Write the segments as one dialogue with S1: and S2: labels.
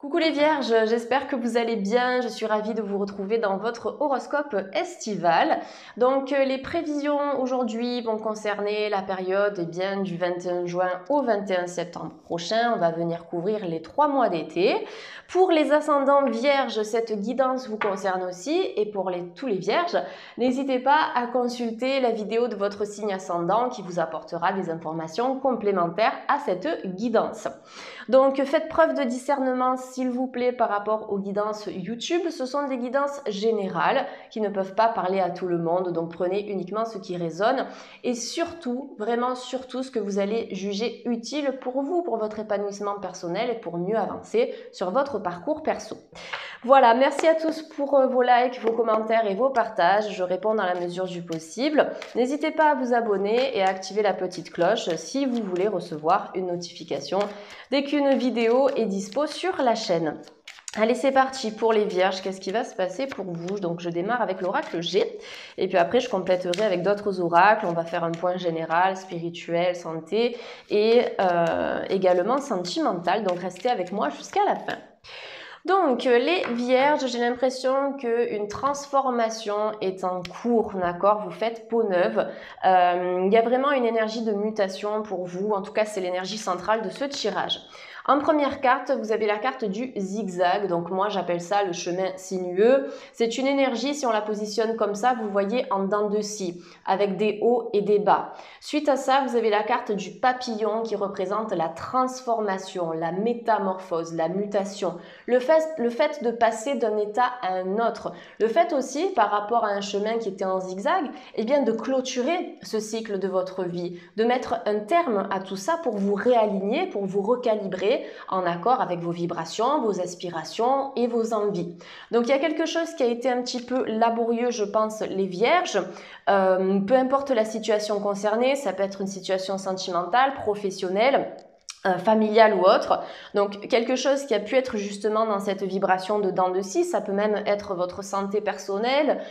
S1: Coucou les vierges, j'espère que vous allez bien, je suis ravie de vous retrouver dans votre horoscope estival. Donc les prévisions aujourd'hui vont concerner la période du 21 juin au 21 septembre prochain. On va venir couvrir les 3 mois d'été. Pour les ascendants vierges, cette guidance vous concerne aussi. Et pour tous les vierges, n'hésitez pas à consulter la vidéo de votre signe ascendant qui vous apportera des informations complémentaires à cette guidance. Donc faites preuve de discernement s'il vous plaît par rapport aux guidances YouTube. Ce sont des guidances générales qui ne peuvent pas parler à tout le monde, donc prenez uniquement ce qui résonne et surtout, vraiment surtout ce que vous allez juger utile pour vous, pour votre épanouissement personnel et pour mieux avancer sur votre parcours perso. Voilà, merci à tous pour vos likes, vos commentaires et vos partages. Je réponds dans la mesure du possible. N'hésitez pas à vous abonner et à activer la petite cloche si vous voulez recevoir une notification dès qu'une vidéo est dispo sur la chaîne. Allez, c'est parti pour les vierges. Qu'est-ce qui va se passer pour vous? Donc, je démarre avec l'oracle G. Et puis après, je compléterai avec d'autres oracles. On va faire un point général, spirituel, santé et également sentimental. Donc, restez avec moi jusqu'à la fin. Donc, les vierges, j'ai l'impression qu'une transformation est en cours, d'accord? Vous faites peau neuve. Il y a vraiment une énergie de mutation pour vous. En tout cas, c'est l'énergie centrale de ce tirage. En première carte, vous avez la carte du zigzag. Donc, moi, j'appelle ça le chemin sinueux. C'est une énergie, si on la positionne comme ça, vous voyez en dents de scie, avec des hauts et des bas. Suite à ça, vous avez la carte du papillon qui représente la transformation, la métamorphose, la mutation. Le fait de passer d'un état à un autre. Le fait aussi, par rapport à un chemin qui était en zigzag, eh bien de clôturer ce cycle de votre vie, de mettre un terme à tout ça pour vous réaligner, pour vous recalibrer en accord avec vos vibrations, vos aspirations et vos envies. Donc il y a quelque chose qui a été un petit peu laborieux, je pense, les vierges. Peu importe la situation concernée, ça peut être une situation sentimentale, professionnelle, familiale ou autre. Donc quelque chose qui a pu être justement dans cette vibration de dents de scie, ça peut même être votre santé personnelle,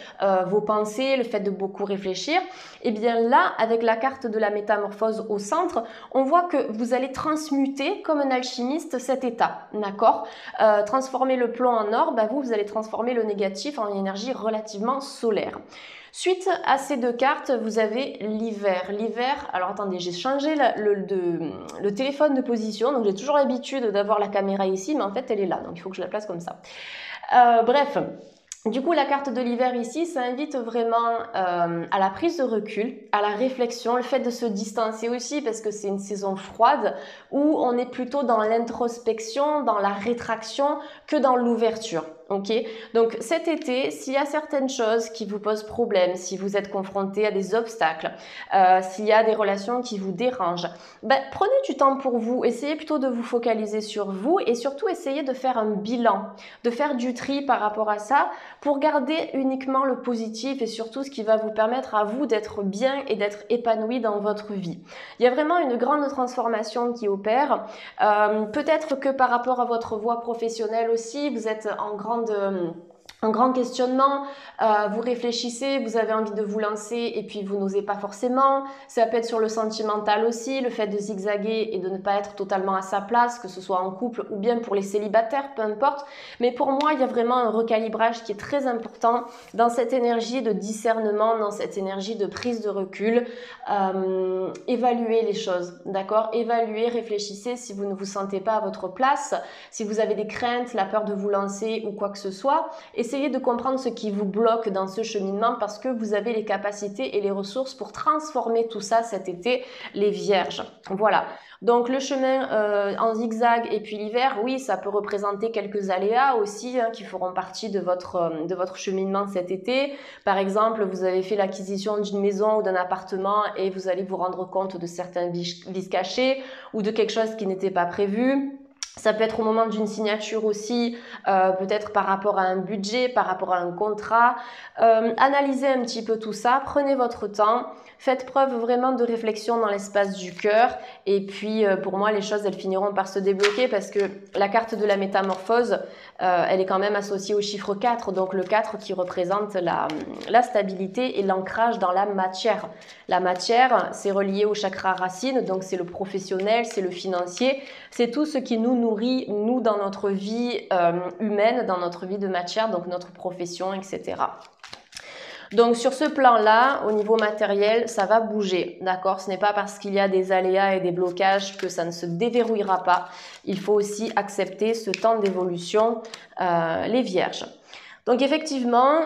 S1: vos pensées, le fait de beaucoup réfléchir. Et bien là, avec la carte de la métamorphose au centre, on voit que vous allez transmuter comme un alchimiste cet état, d'accord? Transformer le plomb en or, vous allez transformer le négatif en une énergie relativement solaire. Suite à ces deux cartes, vous avez l'hiver. L'hiver, alors attendez, j'ai changé le téléphone de position, donc j'ai toujours l'habitude d'avoir la caméra ici, mais en fait elle est là, donc il faut que je la place comme ça. Bref. Du coup, la carte de l'hiver ici, ça invite vraiment à la prise de recul, à la réflexion, le fait de se distancer aussi parce que c'est une saison froide où on est plutôt dans l'introspection, dans la rétraction que dans l'ouverture. Ok, donc cet été, s'il y a certaines choses qui vous posent problème, si vous êtes confronté à des obstacles, s'il y a des relations qui vous dérangent, prenez du temps pour vous, essayez plutôt de vous focaliser sur vous et surtout essayez de faire un bilan, de faire du tri par rapport à ça pour garder uniquement le positif et surtout ce qui va vous permettre à vous d'être bien et d'être épanoui dans votre vie. Il y a vraiment une grande transformation qui opère. Peut-être que par rapport à votre voie professionnelle aussi, vous êtes un grand questionnement, vous réfléchissez, vous avez envie de vous lancer et puis vous n'osez pas forcément. Ça peut être sur le sentimental aussi, le fait de zigzaguer et de ne pas être totalement à sa place, que ce soit en couple ou bien pour les célibataires, peu importe. Mais pour moi, il y a vraiment un recalibrage qui est très important dans cette énergie de discernement, dans cette énergie de prise de recul. Évaluez les choses, d'accord? Évaluez, réfléchissez si vous ne vous sentez pas à votre place, si vous avez des craintes, la peur de vous lancer ou quoi que ce soit. Essayez de comprendre ce qui vous bloque dans ce cheminement parce que vous avez les capacités et les ressources pour transformer tout ça cet été, les vierges. Voilà. Donc le chemin en zigzag et puis l'hiver, oui, ça peut représenter quelques aléas aussi qui feront partie de votre cheminement cet été. Par exemple, vous avez fait l'acquisition d'une maison ou d'un appartement et vous allez vous rendre compte de certains vices cachés ou de quelque chose qui n'était pas prévu. Ça peut être au moment d'une signature aussi, peut-être par rapport à un budget, par rapport à un contrat. Analysez un petit peu tout ça, prenez votre temps, faites preuve vraiment de réflexion dans l'espace du cœur. Et puis, pour moi, les choses, elles finiront par se débloquer parce que la carte de la métamorphose, elle est quand même associée au chiffre 4. Donc, le 4 qui représente la stabilité et l'ancrage dans la matière. La matière, c'est relié au chakra racine, donc c'est le professionnel, c'est le financier, c'est tout ce qui nous nourrit, nous, dans notre vie humaine, dans notre vie de matière, donc notre profession, etc. Donc sur ce plan-là, au niveau matériel, ça va bouger, d'accord? Ce n'est pas parce qu'il y a des aléas et des blocages que ça ne se déverrouillera pas. Il faut aussi accepter ce temps d'évolution, les vierges. Donc effectivement,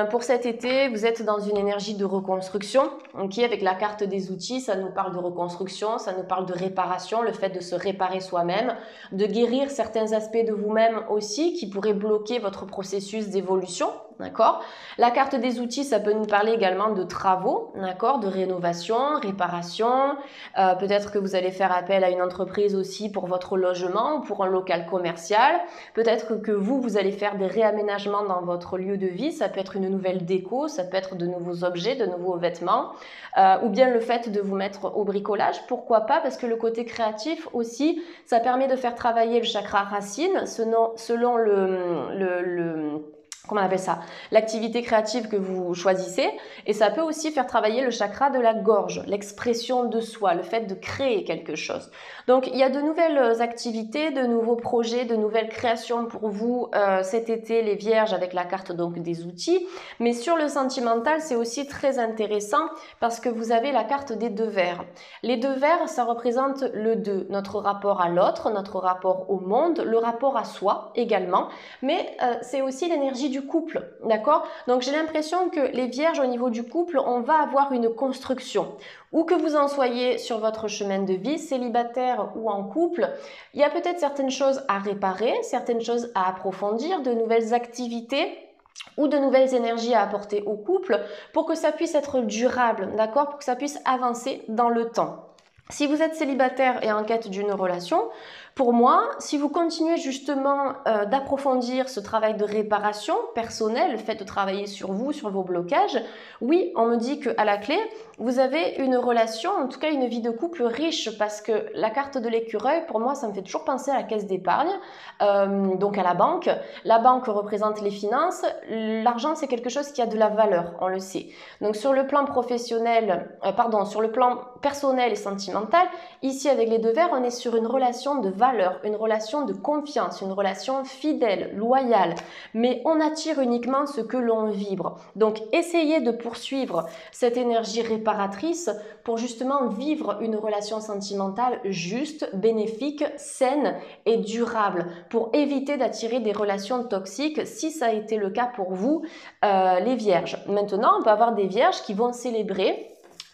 S1: pour cet été, vous êtes dans une énergie de reconstruction. Ok, avec la carte des outils, ça nous parle de reconstruction, ça nous parle de réparation, le fait de se réparer soi-même, de guérir certains aspects de vous-même aussi qui pourraient bloquer votre processus d'évolution. D'accord? La carte des outils, ça peut nous parler également de travaux, d'accord, de rénovation, réparation. Peut-être que vous allez faire appel à une entreprise aussi pour votre logement ou pour un local commercial. Peut-être que vous allez faire des réaménagements dans votre lieu de vie. Ça peut être une nouvelle déco, ça peut être de nouveaux objets, de nouveaux vêtements, ou bien le fait de vous mettre au bricolage. Pourquoi pas? Parce que le côté créatif aussi, ça permet de faire travailler le chakra racine selon comment on appelle ça? L'activité créative que vous choisissez, et ça peut aussi faire travailler le chakra de la gorge, l'expression de soi, le fait de créer quelque chose. Donc il y a de nouvelles activités, de nouveaux projets, de nouvelles créations pour vous cet été, les vierges, avec la carte donc des outils. Mais sur le sentimental, c'est aussi très intéressant parce que vous avez la carte des deux verres. Les deux verres, ça représente le deux, notre rapport à l'autre, notre rapport au monde, le rapport à soi également, mais c'est aussi l'énergie du couple, d'accord? Donc j'ai l'impression que les vierges, au niveau du couple, on va avoir une construction. Où que vous en soyez sur votre chemin de vie, célibataire ou en couple, il y a peut-être certaines choses à réparer, certaines choses à approfondir, de nouvelles activités ou de nouvelles énergies à apporter au couple pour que ça puisse être durable, d'accord? Pour que ça puisse avancer dans le temps. Si vous êtes célibataire et en quête d'une relation, pour moi, si vous continuez justement d'approfondir ce travail de réparation personnelle, le fait de travailler sur vous, sur vos blocages, oui, on me dit qu'à la clé, vous avez une relation, en tout cas une vie de couple riche, parce que la carte de l'écureuil, pour moi, ça me fait toujours penser à la caisse d'épargne, donc à la banque. La banque représente les finances, l'argent c'est quelque chose qui a de la valeur, on le sait. Donc sur le plan professionnel, sur le plan personnel et sentimental, ici avec les deux verres, on est sur une relation de valeur, une relation de confiance, une relation fidèle, loyale, mais on attire uniquement ce que l'on vibre. Donc essayez de poursuivre cette énergie réparatrice pour justement vivre une relation sentimentale juste, bénéfique, saine et durable, pour éviter d'attirer des relations toxiques si ça a été le cas pour vous, les vierges. Maintenant, on peut avoir des vierges qui vont célébrer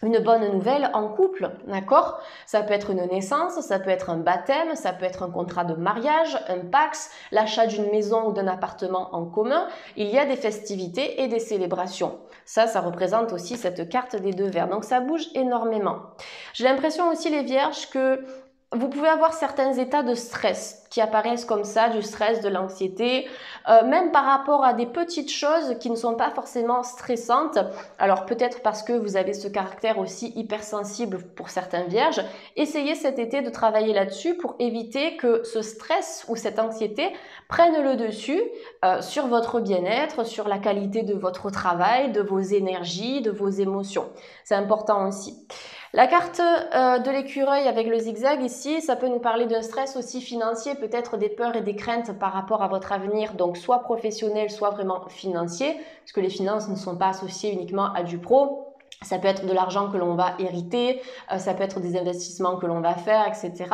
S1: une bonne nouvelle en couple, d'accord? Ça peut être une naissance, ça peut être un baptême, ça peut être un contrat de mariage, un pax, l'achat d'une maison ou d'un appartement en commun. Il y a des festivités et des célébrations. Ça représente aussi cette carte des deux verres. Donc ça bouge énormément. J'ai l'impression aussi, les vierges, que vous pouvez avoir certains états de stress qui apparaissent comme ça, du stress, de l'anxiété, même par rapport à des petites choses qui ne sont pas forcément stressantes. Alors peut-être parce que vous avez ce caractère aussi hypersensible pour certains vierges. Essayez cet été de travailler là-dessus pour éviter que ce stress ou cette anxiété prenne le dessus sur votre bien-être, sur la qualité de votre travail, de vos énergies, de vos émotions. C'est important aussi. La carte de l'écureuil avec le zigzag ici, ça peut nous parler d'un stress aussi financier, peut-être des peurs et des craintes par rapport à votre avenir, donc soit professionnel, soit vraiment financier, puisque les finances ne sont pas associées uniquement à du pro. Ça peut être de l'argent que l'on va hériter, ça peut être des investissements que l'on va faire, etc.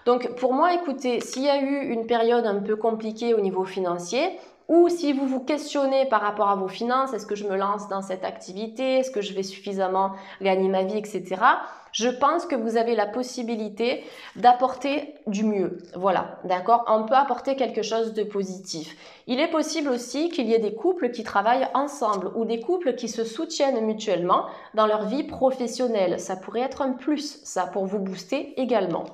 S1: Donc pour moi, écoutez, s'il y a eu une période un peu compliquée au niveau financier, ou si vous vous questionnez par rapport à vos finances, est-ce que je me lance dans cette activité, est-ce que je vais suffisamment gagner ma vie, etc. Je pense que vous avez la possibilité d'apporter du mieux. Voilà, d'accord? On peut apporter quelque chose de positif. Il est possible aussi qu'il y ait des couples qui travaillent ensemble ou des couples qui se soutiennent mutuellement dans leur vie professionnelle. Ça pourrait être un plus, ça, pour vous booster également.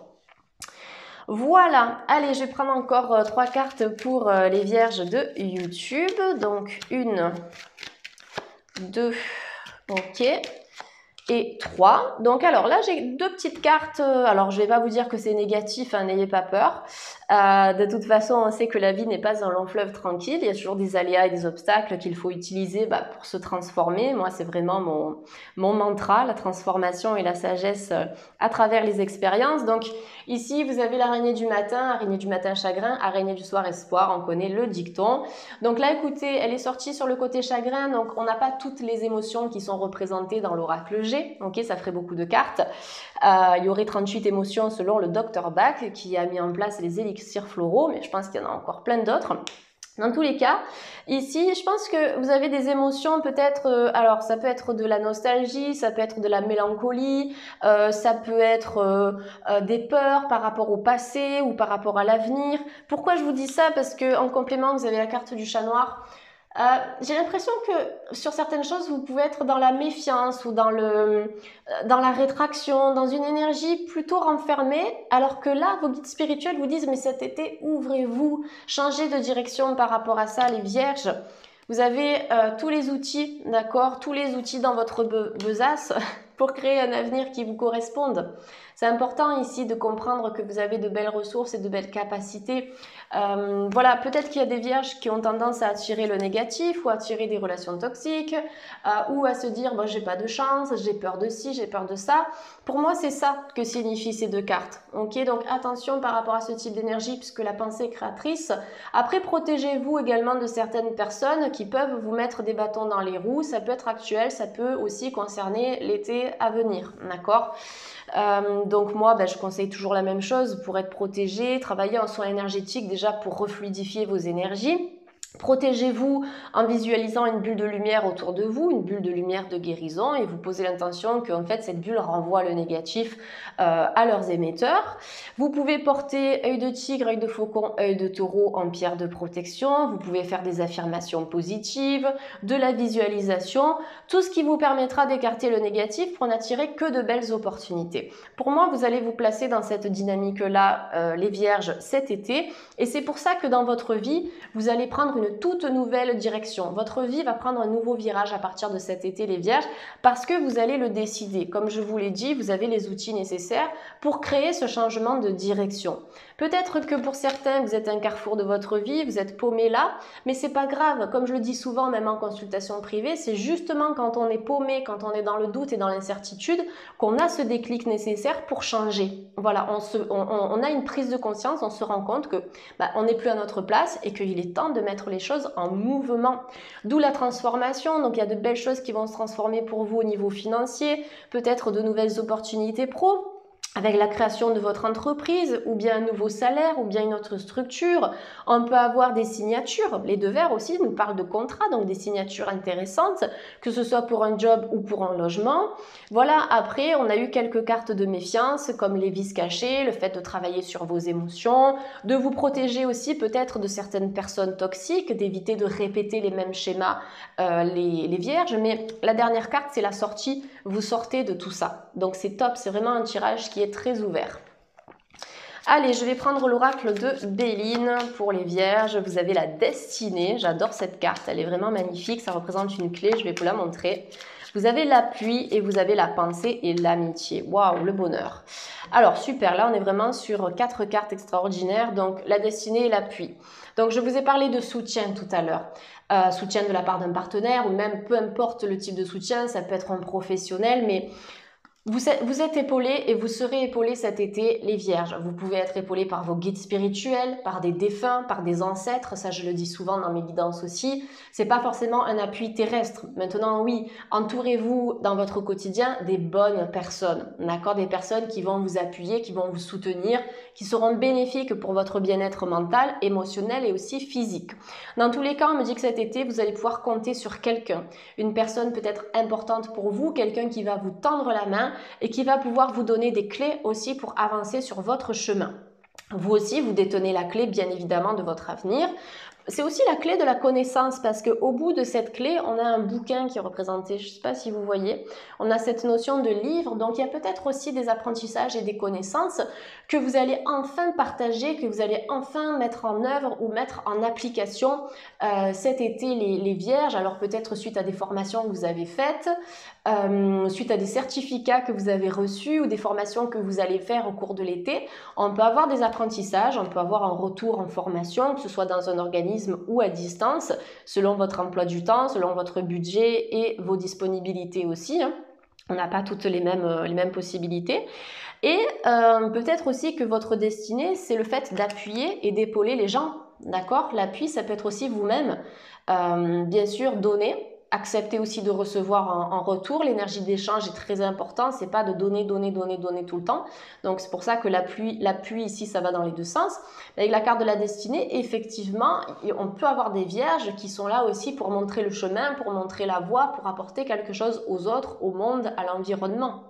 S1: Voilà, allez, je vais prendre encore 3 cartes pour les vierges de YouTube. Donc, 1, 2, ok. et 3. Donc alors là, j'ai deux petites cartes. Alors je vais pas vous dire que c'est négatif, hein, n'ayez pas peur. De toute façon, on sait que la vie n'est pas un long fleuve tranquille. Il y a toujours des aléas et des obstacles qu'il faut utiliser pour se transformer. Moi, c'est vraiment mon mantra, la transformation et la sagesse à travers les expériences. Donc ici, vous avez l'araignée du matin chagrin, araignée du soir espoir. On connaît le dicton. Donc là, écoutez, elle est sortie sur le côté chagrin. Donc on n'a pas toutes les émotions qui sont représentées dans l'oracle G. Ok, ça ferait beaucoup de cartes. Il y aurait 38 émotions selon le Dr Bach qui a mis en place les élixirs floraux, mais je pense qu'il y en a encore plein d'autres. Dans tous les cas, ici, je pense que vous avez des émotions peut-être, alors ça peut être de la nostalgie, ça peut être de la mélancolie, ça peut être des peurs par rapport au passé ou par rapport à l'avenir. Pourquoi je vous dis ça? Parce que en complément, vous avez la carte du chat noir. J'ai l'impression que sur certaines choses, vous pouvez être dans la méfiance ou dans la rétraction, dans une énergie plutôt renfermée, alors que là, vos guides spirituels vous disent, mais cet été, ouvrez-vous, changez de direction par rapport à ça, les vierges. Vous avez tous les outils, d'accord, tous les outils dans votre besace pour créer un avenir qui vous corresponde. C'est important ici de comprendre que vous avez de belles ressources et de belles capacités. Voilà, peut-être qu'il y a des vierges qui ont tendance à attirer le négatif ou à attirer des relations toxiques ou à se dire bon, j'ai pas de chance, j'ai peur de ci, j'ai peur de ça. Pour moi, c'est ça que signifient ces deux cartes. Ok, donc attention par rapport à ce type d'énergie puisque la pensée est créatrice. Après, protégez-vous également de certaines personnes qui peuvent vous mettre des bâtons dans les roues. Ça peut être actuel, ça peut aussi concerner l'été à venir, d'accord? Donc moi, je conseille toujours la même chose pour être protégé, travailler en soins énergétiques déjà pour refluidifier vos énergies. Protégez-vous en visualisant une bulle de lumière autour de vous, une bulle de lumière de guérison et vous posez l'intention que en fait cette bulle renvoie le négatif à leurs émetteurs. Vous pouvez porter œil de tigre, œil de faucon, œil de taureau en pierre de protection. Vous pouvez faire des affirmations positives, de la visualisation, tout ce qui vous permettra d'écarter le négatif pour n'attirer que de belles opportunités. Pour moi, vous allez vous placer dans cette dynamique-là, les vierges, cet été et c'est pour ça que dans votre vie, vous allez prendre une toute nouvelle direction. Votre vie va prendre un nouveau virage à partir de cet été, les vierges, parce que vous allez le décider. Comme je vous l'ai dit, vous avez les outils nécessaires pour créer ce changement de direction. Peut-être que pour certains, vous êtes à un carrefour de votre vie, vous êtes paumé là, mais c'est pas grave. Comme je le dis souvent, même en consultation privée, c'est justement quand on est paumé, quand on est dans le doute et dans l'incertitude, qu'on a ce déclic nécessaire pour changer. Voilà, on a une prise de conscience, on se rend compte que on n'est plus à notre place et qu'il est temps de mettre les choses en mouvement. D'où la transformation. Donc il y a de belles choses qui vont se transformer pour vous au niveau financier, peut-être de nouvelles opportunités pro, avec la création de votre entreprise, ou bien un nouveau salaire, ou bien une autre structure. On peut avoir des signatures. Les deux vers aussi nous parlent de contrats, donc des signatures intéressantes, que ce soit pour un job ou pour un logement. Voilà, après, on a eu quelques cartes de méfiance, comme les vices cachés, le fait de travailler sur vos émotions, de vous protéger aussi peut-être de certaines personnes toxiques, d'éviter de répéter les mêmes schémas, les vierges. Mais la dernière carte, c'est la sortie. Vous sortez de tout ça. Donc c'est top, c'est vraiment un tirage qui est très ouvert. Allez, je vais prendre l'oracle de Béline pour les vierges. Vous avez la destinée. J'adore cette carte. Elle est vraiment magnifique. Ça représente une clé. Je vais vous la montrer. Vous avez l'appui et vous avez la pensée et l'amitié. Waouh, le bonheur. Alors, super. Là, on est vraiment sur 4 cartes extraordinaires. Donc, la destinée et l'appui. Donc, je vous ai parlé de soutien tout à l'heure. Soutien de la part d'un partenaire ou même peu importe le type de soutien. Ça peut être un professionnel, mais vous êtes épaulés et vous serez épaulés cet été, les vierges. Vous pouvez être épaulés par vos guides spirituels, par des défunts, par des ancêtres. Ça, je le dis souvent dans mes guidances aussi. C'est pas forcément un appui terrestre. Maintenant, oui, entourez-vous dans votre quotidien des bonnes personnes. D'accord? Des personnes qui vont vous appuyer, qui vont vous soutenir, qui seront bénéfiques pour votre bien-être mental, émotionnel et aussi physique. Dans tous les cas, on me dit que cet été, vous allez pouvoir compter sur quelqu'un. Une personne peut-être importante pour vous, quelqu'un qui va vous tendre la main et qui va pouvoir vous donner des clés aussi pour avancer sur votre chemin. Vous aussi, vous détenez la clé bien évidemment de votre avenir. C'est aussi la clé de la connaissance parce qu'au bout de cette clé, on a un bouquin qui est représenté, je ne sais pas si vous voyez, on a cette notion de livre, donc il y a peut-être aussi des apprentissages et des connaissances que vous allez enfin partager, que vous allez enfin mettre en œuvre ou mettre en application cet été les vierges, alors peut-être suite à des formations que vous avez faites, suite à des certificats que vous avez reçus ou des formations que vous allez faire au cours de l'été. On peut avoir des apprentissages, on peut avoir un retour en formation, que ce soit dans un organisme ou à distance, selon votre emploi du temps, selon votre budget et vos disponibilités aussi, hein. On n'a pas toutes les mêmes possibilités. Et peut-être aussi que votre destinée, c'est le fait d'appuyer et d'épauler les gens. D'accord? L'appui, ça peut être aussi vous-même. Bien sûr, donner. Accepter aussi de recevoir en retour. L'énergie d'échange est très importante. C'est pas de donner tout le temps. Donc c'est pour ça que l'appui ici, ça va dans les deux sens. Avec la carte de la destinée, effectivement, on peut avoir des vierges qui sont là aussi pour montrer le chemin, pour montrer la voie, pour apporter quelque chose aux autres, au monde, à l'environnement.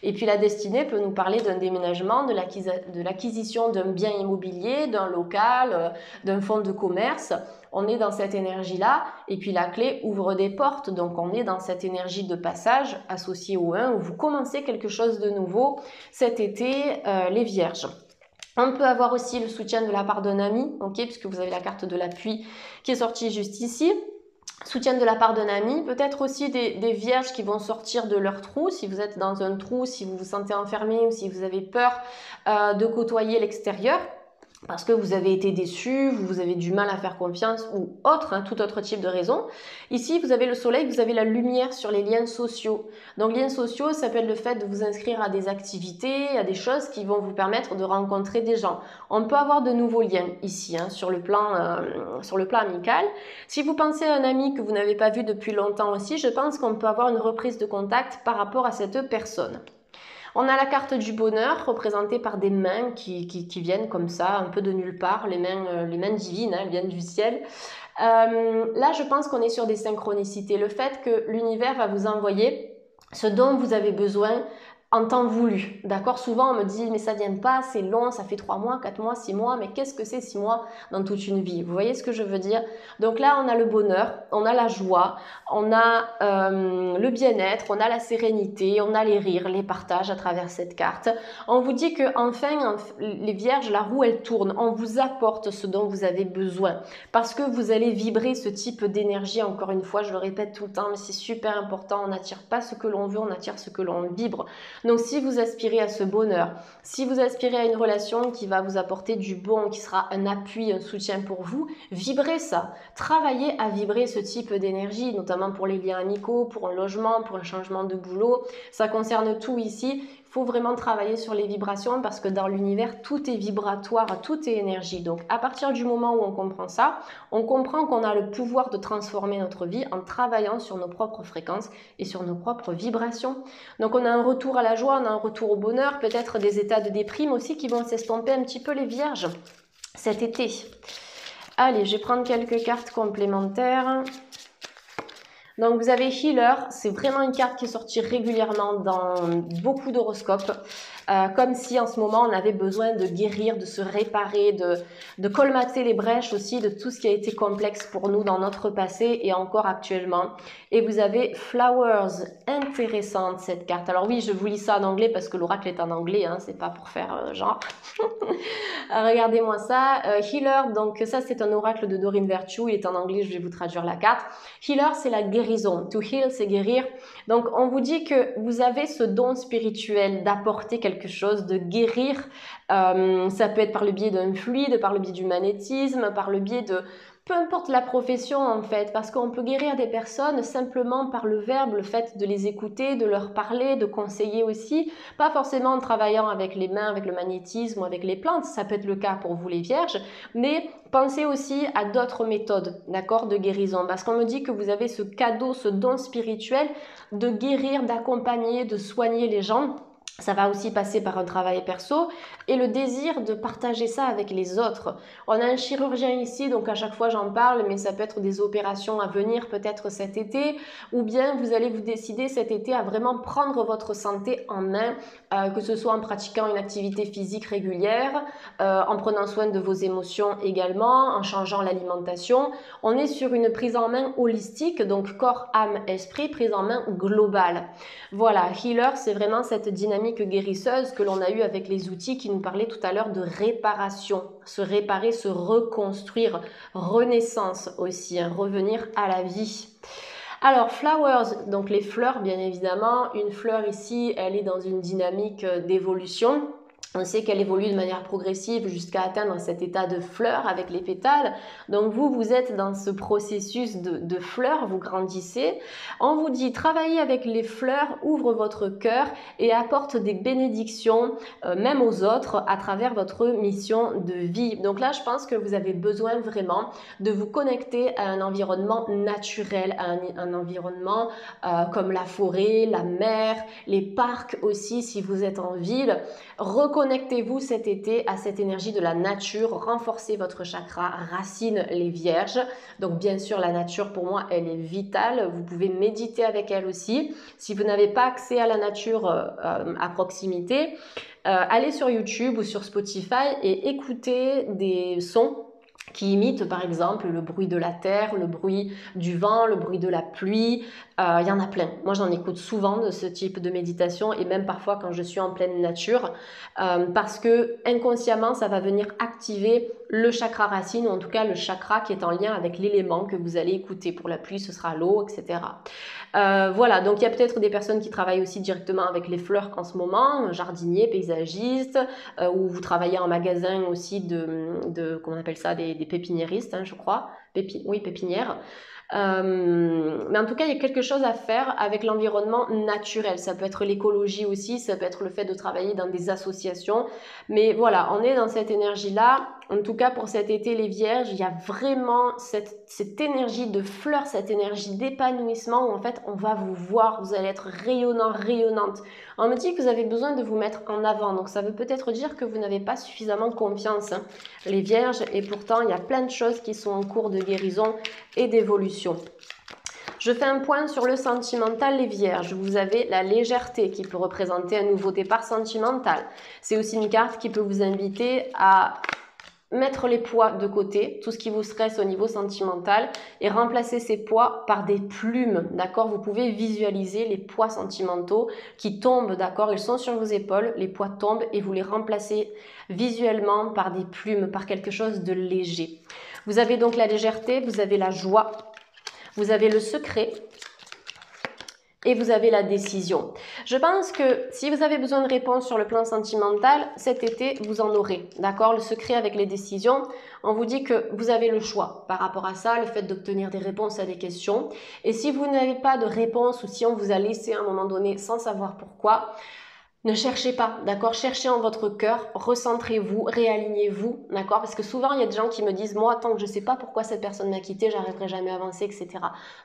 S1: Et puis la destinée peut nous parler d'un déménagement, de l'acquisition d'un bien immobilier, d'un local, d'un fonds de commerce. On est dans cette énergie-là. Et puis la clé ouvre des portes. Donc on est dans cette énergie de passage associée au 1 où vous commencez quelque chose de nouveau cet été, les vierges. On peut avoir aussi le soutien de la part d'un ami, ok, puisque vous avez la carte de l'appui qui est sortie juste ici. Soutien de la part d'un ami, peut-être aussi des vierges qui vont sortir de leur trou, si vous êtes dans un trou, si vous vous sentez enfermé ou si vous avez peur de côtoyer l'extérieur, parce que vous avez été déçu, vous avez du mal à faire confiance ou autre, hein, tout autre type de raison. Ici, vous avez le soleil, vous avez la lumière sur les liens sociaux. Donc, liens sociaux, ça peut être le fait de vous inscrire à des activités, à des choses qui vont vous permettre de rencontrer des gens. On peut avoir de nouveaux liens ici, hein, sur le plan amical. Si vous pensez à un ami que vous n'avez pas vu depuis longtemps aussi, je pense qu'on peut avoir une reprise de contact par rapport à cette personne. On a la carte du bonheur représentée par des mains qui viennent comme ça, un peu de nulle part, les mains divines, hein, elles viennent du ciel. Là, je pense qu'on est sur des synchronicités. Le fait que l'univers va vous envoyer ce dont vous avez besoin en temps voulu, d'accord? Souvent, on me dit, mais ça vient pas, c'est long, ça fait 3 mois, 4 mois, 6 mois, mais qu'est-ce que c'est 6 mois dans toute une vie? Vous voyez ce que je veux dire? Donc là, on a le bonheur, on a la joie, on a le bien-être, on a la sérénité, on a les rires, les partages à travers cette carte. On vous dit que enfin, les vierges, la roue, elle tourne. On vous apporte ce dont vous avez besoin parce que vous allez vibrer ce type d'énergie. Encore une fois, je le répète tout le temps, mais c'est super important. On n'attire pas ce que l'on veut, on attire ce que l'on vibre. Donc si vous aspirez à ce bonheur, si vous aspirez à une relation qui va vous apporter du bon, qui sera un appui, un soutien pour vous, vibrez ça. Travaillez à vibrer ce type d'énergie, notamment pour les liens amicaux, pour un logement, pour un changement de boulot. Ça concerne tout ici. Il faut vraiment travailler sur les vibrations parce que dans l'univers, tout est vibratoire, tout est énergie. Donc à partir du moment où on comprend ça, on comprend qu'on a le pouvoir de transformer notre vie en travaillant sur nos propres fréquences et sur nos propres vibrations. Donc on a un retour à la joie, on a un retour au bonheur, peut-être des états de déprime aussi qui vont s'estomper un petit peu les vierges cet été. Allez, je vais prendre quelques cartes complémentaires. Donc vous avez Healer, c'est vraiment une carte qui est sortie régulièrement dans beaucoup d'horoscopes, comme si en ce moment on avait besoin de guérir, de se réparer, de colmater les brèches aussi de tout ce qui a été complexe pour nous dans notre passé et encore actuellement. Et vous avez Flowers, intéressante cette carte. Alors oui, je vous lis ça en anglais parce que l'oracle est en anglais, hein, c'est pas pour faire genre. Regardez-moi ça. Healer, donc ça c'est un oracle de Doreen Virtue, il est en anglais, je vais vous traduire la carte. Healer, c'est la guérison. To heal, c'est guérir. Donc on vous dit que vous avez ce don spirituel d'apporter quelque chose, de guérir. Ça peut être par le biais d'un fluide, par le biais du magnétisme, par le biais de... Peu importe la profession en fait, parce qu'on peut guérir des personnes simplement par le verbe, le fait de les écouter, de leur parler, de conseiller aussi, pas forcément en travaillant avec les mains, avec le magnétisme ou avec les plantes, ça peut être le cas pour vous les vierges, mais pensez aussi à d'autres méthodes, d'accord, de guérison, parce qu'on me dit que vous avez ce cadeau, ce don spirituel de guérir, d'accompagner, de soigner les gens. Ça va aussi passer par un travail perso. et le désir de partager ça avec les autres. On a un chirurgien ici, donc à chaque fois j'en parle, mais ça peut être des opérations à venir peut-être cet été, ou bien vous allez vous décider cet été à vraiment prendre votre santé en main, que ce soit en pratiquant une activité physique régulière, en prenant soin de vos émotions également, en changeant l'alimentation. On est sur une prise en main holistique, donc corps, âme, esprit, prise en main globale. Voilà, healer, c'est vraiment cette dynamique guérisseuse que l'on a eue avec les outils qui nous parlaient tout à l'heure de réparation, se réparer, se reconstruire, renaissance aussi, hein, revenir à la vie. Alors, flowers, donc les fleurs, bien évidemment. Une fleur ici, elle est dans une dynamique d'évolution. On sait qu'elle évolue de manière progressive jusqu'à atteindre cet état de fleur avec les pétales. Donc vous êtes dans ce processus de fleurs, vous grandissez. On vous dit, travaillez avec les fleurs, ouvre votre cœur et apporte des bénédictions, même aux autres, à travers votre mission de vie. Donc là, je pense que vous avez besoin vraiment de vous connecter à un environnement naturel, à un environnement comme la forêt, la mer, les parcs aussi si vous êtes en ville. Reconnectez-vous cet été à cette énergie de la nature, renforcez votre chakra racine les vierges. Donc bien sûr la nature pour moi elle est vitale, vous pouvez méditer avec elle aussi. Si vous n'avez pas accès à la nature à proximité, allez sur YouTube ou sur Spotify et écoutez des sons qui imitent par exemple le bruit de la terre, le bruit du vent, le bruit de la pluie. Il y en a plein. Moi, j'en écoute souvent de ce type de méditation et même parfois quand je suis en pleine nature parce que inconsciemment, ça va venir activer le chakra racine ou en tout cas le chakra qui est en lien avec l'élément que vous allez écouter. Pour la pluie, ce sera l'eau, etc. Voilà, donc il y a peut-être des personnes qui travaillent aussi directement avec les fleurs en ce moment, jardiniers, paysagistes, ou vous travaillez en magasin aussi comment on appelle ça, des pépiniéristes, hein, je crois. Oui, pépinières. Mais en tout cas, il y a quelque chose à faire avec l'environnement naturel. Ça peut être l'écologie aussi, ça peut être le fait de travailler dans des associations. Mais voilà, on est dans cette énergie-là. En tout cas, pour cet été, les vierges, il y a vraiment cette énergie de fleurs, cette énergie d'épanouissement où en fait, on va vous voir, vous allez être rayonnant, rayonnante. On me dit que vous avez besoin de vous mettre en avant. Donc, ça veut peut-être dire que vous n'avez pas suffisamment confiance, hein, les vierges. Et pourtant, il y a plein de choses qui sont en cours de guérison et d'évolution. Je fais un point sur le sentimental, les vierges. Vous avez la légèreté qui peut représenter un nouveau départ sentimental. C'est aussi une carte qui peut vous inviter à mettre les poids de côté, tout ce qui vous stresse au niveau sentimental et remplacer ces poids par des plumes, d'accord? Vous pouvez visualiser les poids sentimentaux qui tombent, d'accord? Ils sont sur vos épaules, les poids tombent et vous les remplacez visuellement par des plumes, par quelque chose de léger. Vous avez donc la légèreté, vous avez la joie, vous avez le secret et vous avez la décision. Je pense que si vous avez besoin de réponses sur le plan sentimental, cet été, vous en aurez. D'accord? Le secret avec les décisions, on vous dit que vous avez le choix par rapport à ça, le fait d'obtenir des réponses à des questions. Et si vous n'avez pas de réponse ou si on vous a laissé à un moment donné sans savoir pourquoi, ne cherchez pas, d'accord? Cherchez en votre cœur, recentrez-vous, réalignez-vous, d'accord? Parce que souvent, il y a des gens qui me disent, moi, tant que je ne sais pas pourquoi cette personne m'a quitté, j'arriverai jamais à avancer, etc.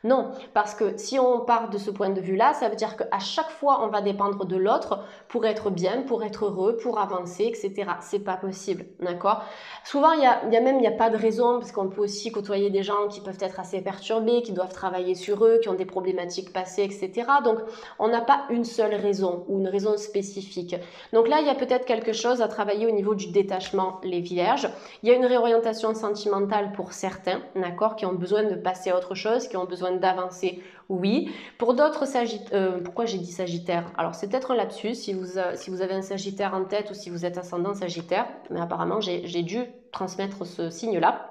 S1: Non, parce que si on part de ce point de vue-là, ça veut dire qu'à chaque fois, on va dépendre de l'autre pour être bien, pour être heureux, pour avancer, etc. C'est pas possible, d'accord? Souvent, il y a pas de raison, parce qu'on peut aussi côtoyer des gens qui peuvent être assez perturbés, qui doivent travailler sur eux, qui ont des problématiques passées, etc. Donc, on n'a pas une seule raison ou une raison spécifique. Donc là, il y a peut-être quelque chose à travailler au niveau du détachement, les vierges. Il y a une réorientation sentimentale pour certains, d'accord, qui ont besoin de passer à autre chose, qui ont besoin d'avancer, oui. Pour d'autres, pourquoi j'ai dit Sagittaire? Alors, c'est peut-être un lapsus si vous avez un Sagittaire en tête ou si vous êtes ascendant Sagittaire, mais apparemment, j'ai dû transmettre ce signe-là.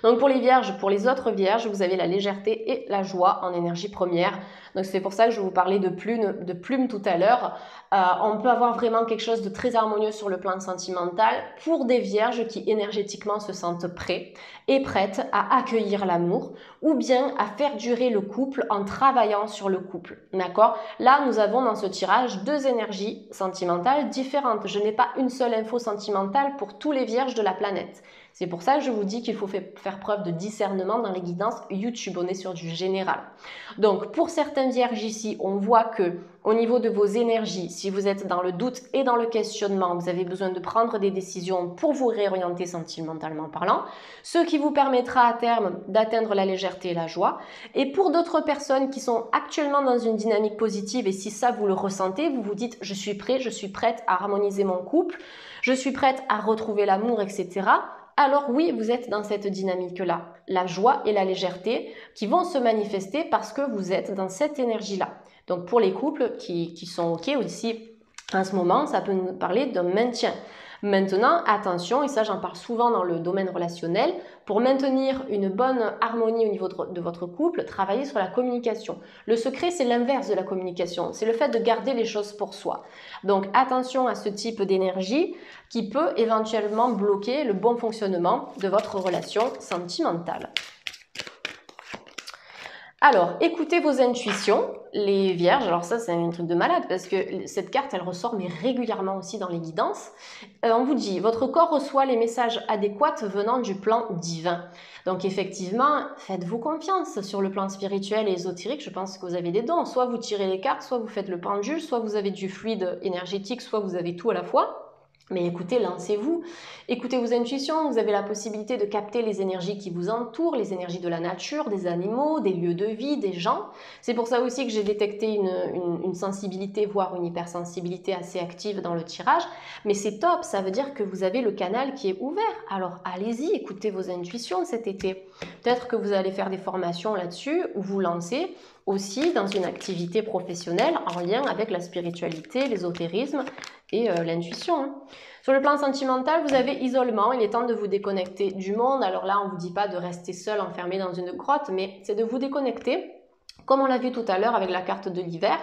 S1: Donc pour les vierges, pour les autres vierges, vous avez la légèreté et la joie en énergie première. Donc c'est pour ça que je vous parlais de plumes tout à l'heure. On peut avoir vraiment quelque chose de très harmonieux sur le plan sentimental pour des vierges qui énergétiquement se sentent prêts et prêtes à accueillir l'amour ou bien à faire durer le couple en travaillant sur le couple. D'accord? Là, nous avons dans ce tirage deux énergies sentimentales différentes. Je n'ai pas une seule info sentimentale pour tous les vierges de la planète. C'est pour ça que je vous dis qu'il faut faire preuve de discernement dans les guidances YouTube. On est sur du général. Donc, pour certains vierges ici, on voit que au niveau de vos énergies, si vous êtes dans le doute et dans le questionnement, vous avez besoin de prendre des décisions pour vous réorienter sentimentalement parlant, ce qui vous permettra à terme d'atteindre la légèreté et la joie. Et pour d'autres personnes qui sont actuellement dans une dynamique positive, et si ça vous le ressentez, vous vous dites je suis prêt, je suis prête à harmoniser mon couple, je suis prête à retrouver l'amour, etc. Alors oui, vous êtes dans cette dynamique-là, la joie et la légèreté qui vont se manifester parce que vous êtes dans cette énergie-là. Donc pour les couples qui sont OK aussi en ce moment, ça peut nous parler d'un maintien. Maintenant, attention, et ça j'en parle souvent dans le domaine relationnel, pour maintenir une bonne harmonie au niveau de votre couple, travaillez sur la communication. Le secret, c'est l'inverse de la communication, c'est le fait de garder les choses pour soi. Donc attention à ce type d'énergie qui peut éventuellement bloquer le bon fonctionnement de votre relation sentimentale. Alors, écoutez vos intuitions, les vierges. Alors ça, c'est un truc de malade parce que cette carte, elle ressort mais régulièrement aussi dans les guidances. On vous dit, votre corps reçoit les messages adéquats venant du plan divin. Donc effectivement, faites-vous confiance sur le plan spirituel et ésotérique. Je pense que vous avez des dons. Soit vous tirez les cartes, soit vous faites le pendule, soit vous avez du fluide énergétique, soit vous avez tout à la fois. Mais écoutez, lancez-vous, écoutez vos intuitions, vous avez la possibilité de capter les énergies qui vous entourent, les énergies de la nature, des animaux, des lieux de vie, des gens. C'est pour ça aussi que j'ai détecté une sensibilité, voire une hypersensibilité assez active dans le tirage. Mais c'est top, ça veut dire que vous avez le canal qui est ouvert. Alors allez-y, écoutez vos intuitions cet été. Peut-être que vous allez faire des formations là-dessus ou vous lancer aussi dans une activité professionnelle en lien avec la spiritualité, l'ésotérisme et l'intuition. Sur le plan sentimental, vous avez isolement. Il est temps de vous déconnecter du monde. Alors là, on ne vous dit pas de rester seul, enfermé dans une grotte, mais c'est de vous déconnecter, comme on l'a vu tout à l'heure avec la carte de l'hiver,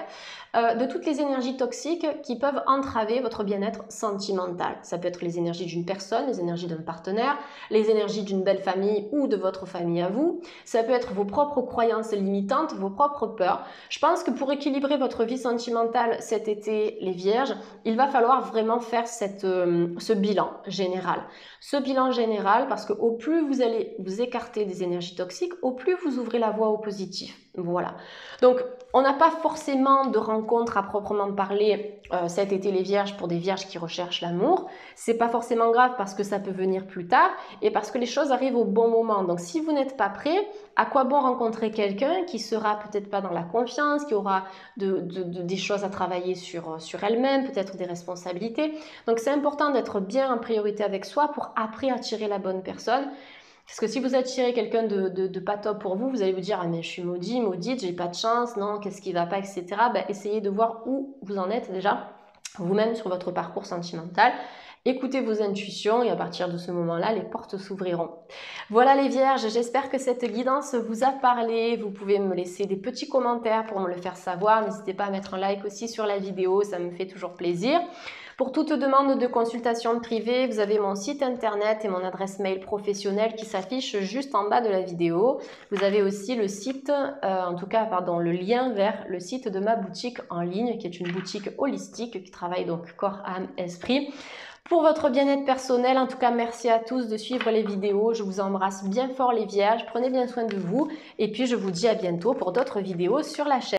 S1: de toutes les énergies toxiques qui peuvent entraver votre bien-être sentimental. Ça peut être les énergies d'une personne, les énergies d'un partenaire, les énergies d'une belle famille ou de votre famille à vous. Ça peut être vos propres croyances limitantes, vos propres peurs. Je pense que pour équilibrer votre vie sentimentale cet été, les vierges, il va falloir vraiment faire ce bilan général. Ce bilan général, parce qu'au plus vous allez vous écarter des énergies toxiques, au plus vous ouvrez la voie au positif. Voilà. Donc, on n'a pas forcément de rencontre à proprement parler cet été les vierges pour des vierges qui recherchent l'amour. C'est pas forcément grave parce que ça peut venir plus tard et parce que les choses arrivent au bon moment. Donc, si vous n'êtes pas prêt, à quoi bon rencontrer quelqu'un qui sera peut-être pas dans la confiance, qui aura des choses à travailler sur elle-même, peut-être des responsabilités. Donc, c'est important d'être bien en priorité avec soi pour après attirer la bonne personne. Parce que si vous attirez quelqu'un de pas top pour vous, vous allez vous dire « Ah mais je suis maudit, maudite, j'ai pas de chance, non, qu'est-ce qui va pas, etc. » Essayez de voir où vous en êtes déjà, vous-même sur votre parcours sentimental. Écoutez vos intuitions et à partir de ce moment-là, les portes s'ouvriront. Voilà les vierges, j'espère que cette guidance vous a parlé. Vous pouvez me laisser des petits commentaires pour me le faire savoir. N'hésitez pas à mettre un like aussi sur la vidéo, ça me fait toujours plaisir. Pour toute demande de consultation privée, vous avez mon site internet et mon adresse mail professionnelle qui s'affiche juste en bas de la vidéo. Vous avez aussi le site, le lien vers le site de ma boutique en ligne qui est une boutique holistique qui travaille donc corps, âme, esprit. Pour votre bien-être personnel, en tout cas, merci à tous de suivre les vidéos. Je vous embrasse bien fort les vierges. Prenez bien soin de vous. Et puis, je vous dis à bientôt pour d'autres vidéos sur la chaîne.